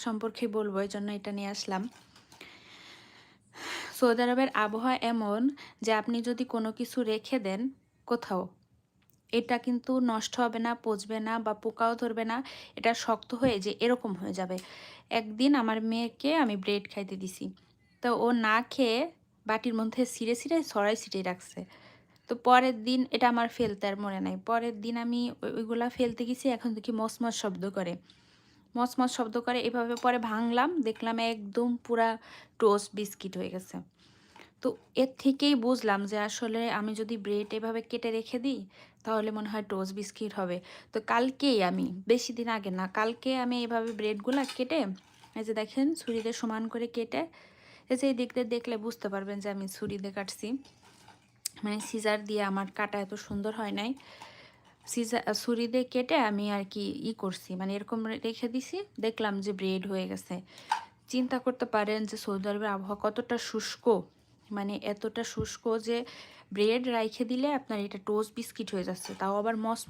সম্পর্কে বলবো, এই জন্য এটা নিয়ে আসলাম। সৌদি আরবের আবহাওয়া এমন যে আপনি যদি কোনো কিছু রেখে দেন কোথাও, এটা কিন্তু নষ্ট হবে না, পচবে না বা পোকাও ধরবে না। এটা শক্ত হয়ে যে এরকম হয়ে যাবে। একদিন আমার মেয়েকে আমি ব্রেড খাইতে দিছি, তো ও না খেয়ে বাটির মধ্যে ছিঁড়ে ছিঁড়ে ছড়াই ছিটিয়ে রাখছে। তো পরের দিন এটা আমার ফেলতে আর মনে নাই। পরের দিন আমি ওইগুলা ফেলতে গেছি, এখন দেখি মচমচ শব্দ করে, মচমচ শব্দ করে এভাবে। পরে ভাঙলাম, দেখলাম একদম পুরা টোস্ট বিস্কিট হয়ে গেছে। তো এর থেকেই বুঝলাম যে আসলে আমি যদি ব্রেড এভাবে কেটে রেখে দিই তাহলে মনে হয় টোস্ট বিস্কিট হবে। তো কালকেই, আমি বেশি দিন আগে না, কালকে আমি এভাবে ব্রেডগুলো কেটে, এই যে দেখেন ছুরি দিয়ে সমান করে কেটে, এই যে এই দিক দিয়ে দেখলে বুঝতে পারবেন যে আমি ছুরি দিয়ে কাটছি, মানে সিজার দিয়ে আমার কাটা এত সুন্দর হয় নাই। ছুরি দিয়ে কেটে আমি আর কি করছি, মানে এরকম রেখে দিছি, দেখলাম যে ব্রেড হয়ে গেছে। চিন্তা করতে পারেন যে সৌদি আরবের আবহাওয়া কতটা শুষ্ক, মানে এতটা শুষ্ক যে ব্রেড রাইখে দিলে আপনার এটা টোস্ট বিস্কিট হয়ে যাচ্ছে, তাও আবার মস